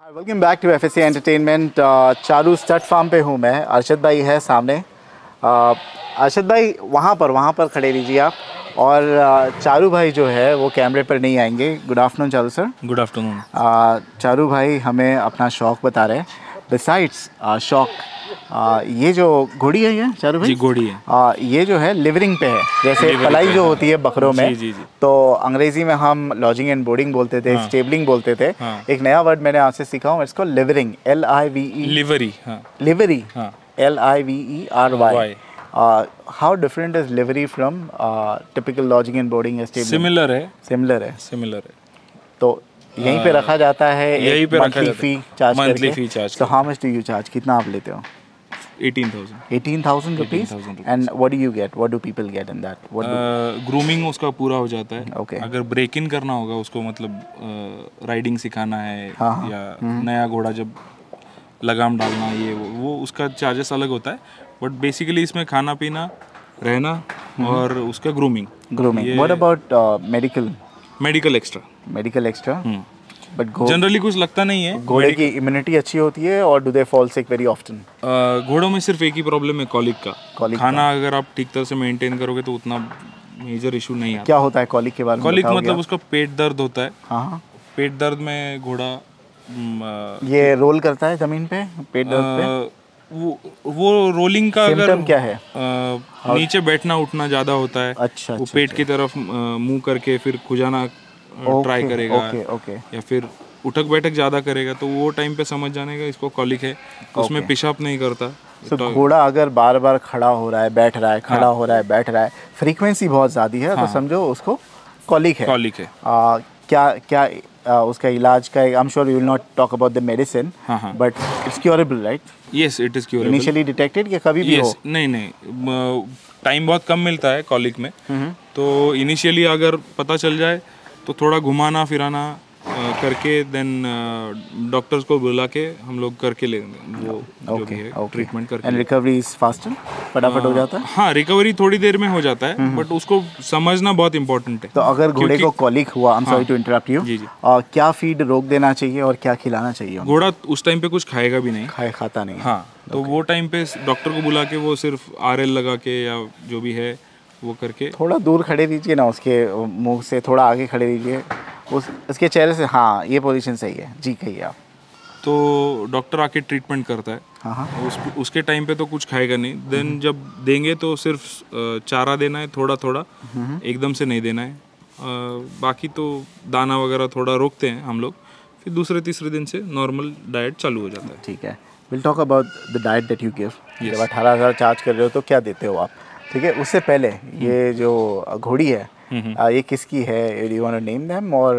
Welcome back to FSC entertainment. Charu stud farm पे हूँ मैं। अरशद भाई है सामने। अरशद भाई वहाँ पर खड़े रहिए आप। और चारू भाई जो है वो कैमरे पर नहीं आएंगे। Good afternoon Charu sir. Good afternoon. Charu भाई हमें अपना शौक़ बता रहे हैं। बिसाइड्स शौक़, ये जो घोड़ी है ये चारू भाई जी घोड़ी है। ये जो है लिवरिंग पे है, जैसे पलाई जो होती है बकरों में। जी। तो अंग्रेजी में हम लॉजिंग एंड बोर्डिंग बोलते थे, स्टेबलिंग बोलते थे। एक नया वर्ड मैंने आपसे सीखा हूँ, इसको लिवरिंग, LIVE। Livery. Livery, LIVERY। How different is livery from typical lodging and boarding या स्टेबलिंग? सिमिलर है। तो यहीं पे रखा जाता है, यहीं पे मंथली फी चार्ज मंथली करके। Fee charge. So how much do you charge? कितना आप लेते हो? 18,000 rupees. And what do you get, what do people get in that? Grooming उसका पूरा हो जाता है। Okay. अगर ब्रेक इन करना होगा उसको, मतलब राइडिंग सिखाना है या नया घोड़ा जब लगाम डालना, ये वो उसका चार्जेस अलग होता है। बट बेसिकली इसमें खाना पीना, रहना और उसका grooming. What about medical extra. But generally कुछ लगता नहीं है। घोड़े की इम्यूनिटी अच्छी होती है और do they fall sick very often? घोड़ों में सिर्फ एक ही प्रॉब्लम है, कॉलिक का। खाना अगर आप ठीक तरह से मेंटेन करोगे तो उतना मेजर इशू नहीं आता। क्या होता है कॉलिक के बारे में? कॉलिक मतलब उसका पेट दर्द होता है। हाँ। पेट दर्द में घोड़ा ये रोल करता है जमीन पे पेट दर्द पे? वो रोलिंग का अगर क्या है? नीचे बैठना उठना ज्यादा होता है। अच्छा, वो पेट की तरफ मुंह करके फिर खुजाना ट्राई करेगा। या फिर उठक बैठक ज्यादा करेगा, तो वो टाइम पे समझ जाने का इसको कॉलिक है। उसमें पेशाब नहीं करता। तो घोड़ा अगर बार बार खड़ा हो रहा है, बैठ रहा है, खड़ा हो रहा है, बैठ रहा है, फ्रीक्वेंसी बहुत ज़्यादा है, तो समझो उसको कॉलिक है। क्या उसका इलाज का? I am sure you will not talk about the medicine, but it's curable, right? Yes, it is curable. Initially detected या कभी भी हो? नहीं, टाइम बहुत कम मिलता है कॉलिक में। तो इनिशियली अगर पता चल जाए तो थोड़ा घुमाना फिराना करके देन डॉक्टर्स को बुला के हम लोग करके लेंगे वो जो भी है ट्रीटमेंट करके। एंड रिकवरी इज फास्टर, फटाफट हो जाता है? हाँ, रिकवरी थोड़ी देर में हो जाता है, बट उसको समझना बहुत इंपॉर्टेंट है। तो अगर घोड़े को कॉलिक हुआ, I am sorry to interrupt you, क्या फीड रोक देना चाहिए और क्या खिलाना चाहिए? घोड़ा उस टाइम पे कुछ खाएगा भी नहीं, खाता नहीं। हाँ, तो वो टाइम पे डॉक्टर को बुला के वो सिर्फ RL लगा के या जो भी है वो करके। थोड़ा दूर खड़े दीजिए ना, उसके मुंह से थोड़ा आगे खड़े दीजिए, उसके चेहरे से। हाँ, ये पोजीशन सही है जी, कहिए आप। तो डॉक्टर आके ट्रीटमेंट करता है। उसके टाइम पे तो कुछ खाएगा नहीं। देन जब देंगे तो सिर्फ चारा देना है, थोड़ा थोड़ा, एकदम से नहीं देना है। बाकी तो दाना वगैरह थोड़ा रोकते हैं हम लोग, फिर दूसरे तीसरे दिन से नॉर्मल डाइट चालू हो जाता है। ठीक है, will talk about the diet that you give. जब 18,000 चार्ज कर रहे हो तो क्या देते हो आप? ठीक है, उससे पहले ये जो घोड़ी है ये किसकी है? Do you want to name them और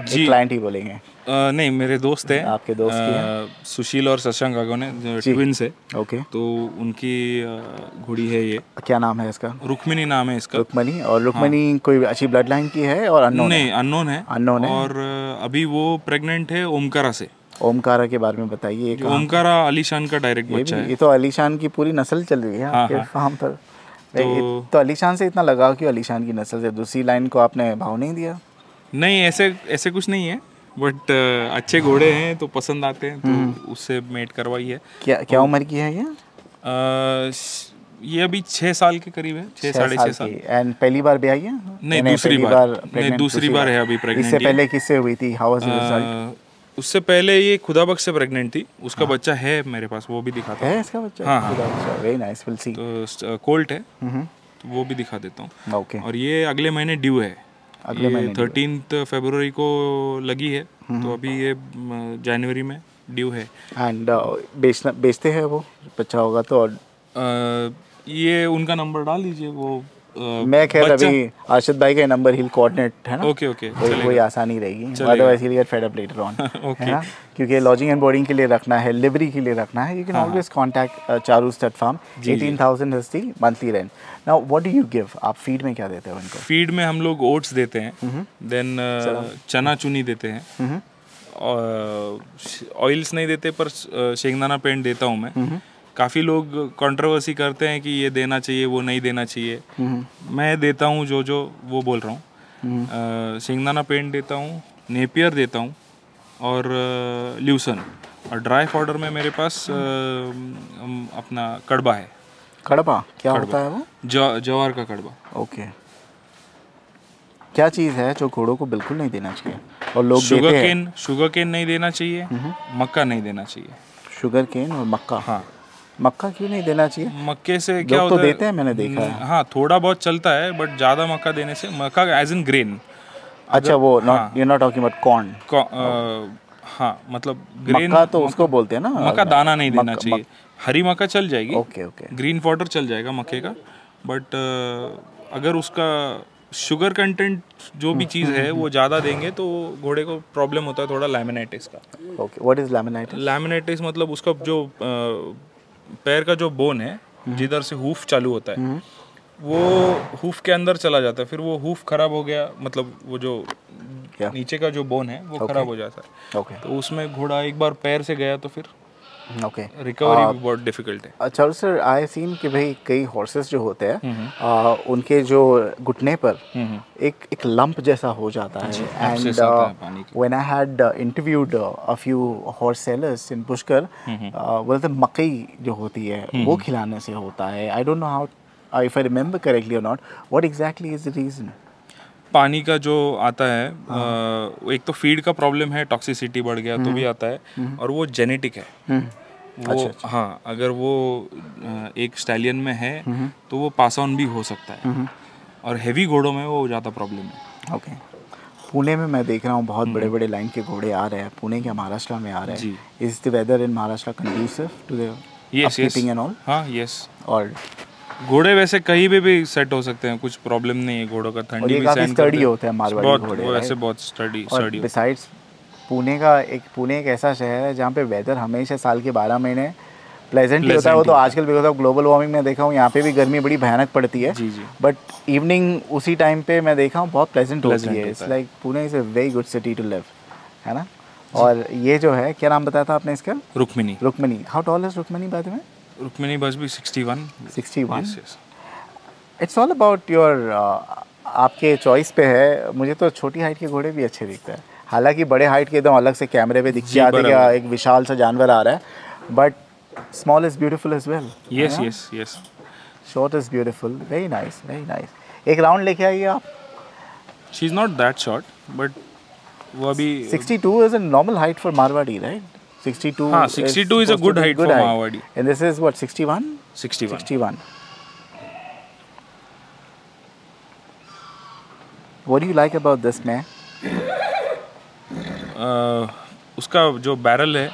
एक क्लाइंट ही बोलेंगे? नहीं, मेरे दोस्त हैं। आपके दोस्त की है? सुशील और शशांक आगोने, ट्विंस है। ओके। तो उनकी घोड़ी है ये। क्या नाम है इसका? रुक्मिणी नाम है इसका। रुक्मिणी। और रुक्मिणी कोई अच्छी ब्लड लाइन की है और अननोन? नहीं, अननोन है। और अभी वो प्रेग्नेंट है ओमकारा से। ओमकारा के बारे में बताइए। ओमकारा अलीशान का डायरेक्ट बच्चा है। ये तो अलीशान की पूरी नस्ल चल रही है आपके फार्म पर। तो अलीशान से इतना लगाव क्यों? अलीशान की नस्ल से दूसरी लाइन को आपने भाव नहीं दिया? नहीं, ऐसे कुछ नहीं है, बट अच्छे घोड़े हैं तो पसंद आते हैं, तो उससे मेट करवाई है। क्या उम्र की है ये? ये अभी 6 साल के करीब है, 6 साढ़े 6 साल। एंड पहली बार ब्याई है? नहीं, दूसरी बार है अभी प्रेग्नेंट। इससे पहले किससे हुई थी? How was the result? उससे पहले ये खुदाबख्श से प्रेग्नेंट थी। उसका बच्चा है मेरे पास, वो भी दिखाता हूं। है इसका बच्चा? हाँ, वेरी नाइस, विल सी। तो कोल्ट है, तो वो भी दिखा देता हूँ। ओके। और ये अगले महीने ड्यू है। अगले महीने 13 फरवरी को लगी है, तो अभी ये जनवरी में ड्यू है। एंड बेचते हैं वो बच्चा होगा तो? ये उनका नंबर डाल दीजिए। वो मैं खैर अभी अरशद भाई का नंबर हिल कोऑर्डिनेट है ना। ओके, वही आसानी रहेगी, otherwise he get fed up later on, है ना? क्योंकि लॉजिंग एंड बोर्डिंग के लिए रखना है, लिवरी के लिए रखना है, you can always contact Charu stud farm. 18,000 is the monthly rent. Now what do you give? आप फीड में क्या देते हो उनको? फीड में हम लोग ओट्स देते हैं, देन चना चुनी देते हैं, ऑयल्स नहीं देते, पर शेंगदाना पेंट देता हूँ मैं। काफ़ी लोग कंट्रोवर्सी करते हैं कि ये देना चाहिए, वो नहीं देना चाहिए। मैं देता हूँ जो वो बोल रहा हूँ। शेंगदाना पेंट देता हूँ, नेपियर देता हूँ, और ल्यूसन। और ड्राई फॉडर में मेरे पास अपना कड़बा है। कड़बा क्या होता है वो? जवार का कड़बा। ओके। क्या चीज़ है जो घोड़ों को बिल्कुल नहीं देना चाहिए और लोग देते हैं? शुगर केन नहीं देना चाहिए, मक्का नहीं देना चाहिए। शुगर केन और मक्का? हाँ। मक्का क्यों नहीं देना चाहिए? मक्के से क्या होता है? तो देते हैं, मैंने देखा है। हाँ, थोड़ा बहुत चलता है, बट ज़्यादा मक्का देने से, मक्का एज इन ग्रेन। अच्छा, वो you not talking about corn. हाँ, मतलब ग्रेन मक्का तो उसको बोलते हैं ना, मक्का दाना नहीं देना चाहिए। हरी मक्का चल जाएगी, ओके। ग्रीन फॉडर चल जाएगा मक्के का, बट अगर उसका शुगर कंटेंट जो भी चीज़ है वो ज़्यादा देंगे तो घोड़े को प्रॉब्लम होता है थोड़ा लैमिनाइटिस का। Okay, what is laminitis? Laminitis मतलब उसका जो पैर का जो बोन है, जिधर से हूफ चालू होता है, वो हूफ के अंदर चला जाता है, फिर वो हूफ खराब हो गया, मतलब वो जो नीचे का जो बोन है वो खराब हो जाता है। तो उसमें घोड़ा एक बार पैर से गया तो फिर रिकवरी भी बहुत डिफिकल्ट है। अच्छा सर, आई सीन कि भाई कई हॉर्सेस जो होते हैं उनके जो घुटने पर एक लंप जैसा हो जाता है। And when I had interviewed a few horse sellers इन पुष्कर, बोलते मकई जो होती है वो खिलाने से होता है। I don't know how, if I remember correctly और not, what exactly is the reason? पानी का जो आता है, एक तो फीड का प्रॉब्लम है, टॉक्सिसिटी बढ़ गया तो भी आता है, और वो जेनेटिक है। वो अच्छा। हाँ, अगर वो एक स्टैलियन में है तो वो पास ऑन भी हो सकता है, और हेवी घोड़ों में वो ज़्यादा प्रॉब्लम है। ओके। पुणे में मैं देख रहा हूँ बहुत बड़े बड़े लाइन के घोड़े आ रहे हैं, पुणे के महाराष्ट्र में आ रहे हैं। Is the weather in Maharashtra conducive to the upkeeping and all? हाँ, यस। और घोड़े वैसे कहीं भी सेट हो सकते हैं, कुछ प्रॉब्लम नहीं है घोड़ों का। ठंडी भी काफी स्टडी होते हैं मारवाड़ी घोड़े, वो वैसे बहुत स्टडी। बिसाइड्स पुणे एक ऐसा शहर है जहाँ पे वेदर हमेशा साल के 12 महीने प्लेजेंट होता है। वो तो आजकल बिकॉज ऑफ ग्लोबल वार्मिंग में देखा हूँ यहाँ पे भी गर्मी बड़ी भयानक पड़ती है, बट इवनिंग उसी टाइम पे मैं देखा हूँ बहुत प्लेजेंट होती है। It's like Pune is a very good city to live, है ना? और ये जो है, क्या नाम बताया था आपने इसका? Rukmini. How tall is Rukmini by the way? Rukmini बस भी 61। इट्स ऑल अबाउट योर, आपके चॉइस पे है। मुझे तो छोटी हाइट के घोड़े भी अच्छे दिखते हैं, हालांकि बड़े हाइट के एकदम अलग से कैमरे पे दिखते आते क्या एक विशाल सा जानवर आ रहा है, but small is beautiful as well. Yes. Short is beautiful. Very nice. एक राउंड लेके आइए आप। She is not that short, but वो अभी 62 is a normal height for Marwari, right? 62. हाँ, 62 is a good height for Mawardi. And this is what, 61? 61. What do you like about this man? उसका जो barrel है,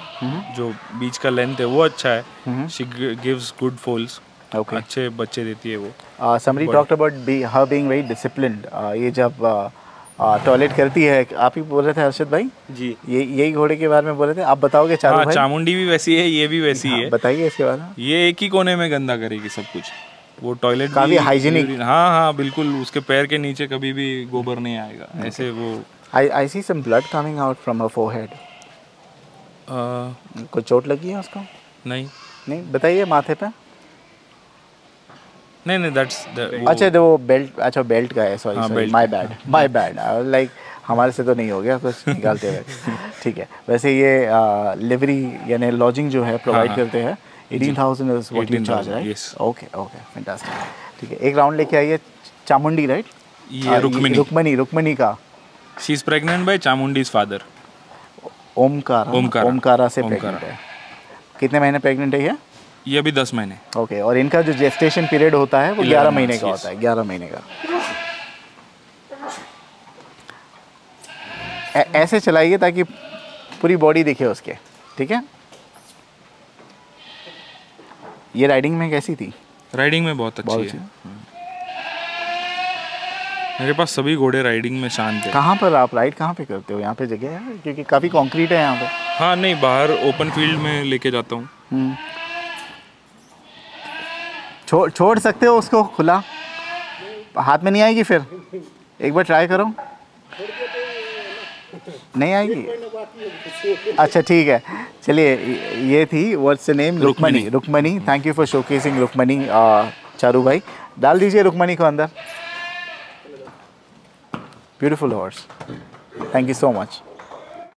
जो बीच का लेंथ है वो अच्छा है। She gives good foals. Okay. अच्छे बच्चे देती है वो। Somebody talked about her being very disciplined. ये जब टॉयलेट करती है, आप ही बोल रहे थे हर्षद भाई जी, यही घोड़े के बारे में बोल रहे थे, आप बताओगे? चारू भाई, चामुंडी भी वैसी है, ये भी वैसी है। बताइए इसके बारे में। ये एक ही कोने में गंदा करेगी सब कुछ, वो टॉयलेट काफी हाइजीनिक। हाँ, बिल्कुल। उसके पैर के नीचे कभी भी गोबर नहीं आएगा। ऐसे वो I see some blood coming out from her forehead. कुछ चोट लगी है उसको? नहीं, बताइए। माथे पे? नहीं, दैट्स अच्छा, तो वो बेल्ट, अच्छा बेल्ट का है, सॉरी, माय बैड। लाइक हमारे से तो नहीं हो गया कुछ निकालते हुए। ठीक है। वैसे ये लिवरी यानी लॉजिंग जो है प्रोवाइड करते हैं, 18,000 is what you charge, right? Okay, fantastic. ठीक है, एक राउंड लेके आइए। चामुंडी, राइट? ये रुक्मिनी का। She is pregnant by Chamundi's father, Omkara से प्रेग्नेंट है। कितने महीने प्रेग्नेंट है ये अभी 10 महीने। ओके। और इनका जो जेस्टेशन पीरियड होता है वो 11 महीने का होता है। 11 महीने का। ऐसे चलाइए ताकि पूरी बॉडी दिखे उसके, ठीक है? ये राइडिंग में कैसी थी? राइडिंग में बहुत अच्छी है। मेरे पास सभी घोड़े राइडिंग में शांत है। कहाँ पर आप राइड कहाँ पे करते हो? यहाँ पे जगह है? क्योंकि काफ़ी कंक्रीट है यहाँ पे। हाँ, नहीं, बाहर ओपन फील्ड में लेके जाता हूँ। छोड़ सकते हो उसको खुला, हाथ में नहीं आएगी फिर? एक बार ट्राई करो। नहीं आएगी? अच्छा, ठीक है। चलिए, ये थी what's the name? Rukmani. Thank you for showcasing Rukmani. Charu भाई, डाल दीजिए रुक्मणी को अंदर। Beautiful horse, thank you so much.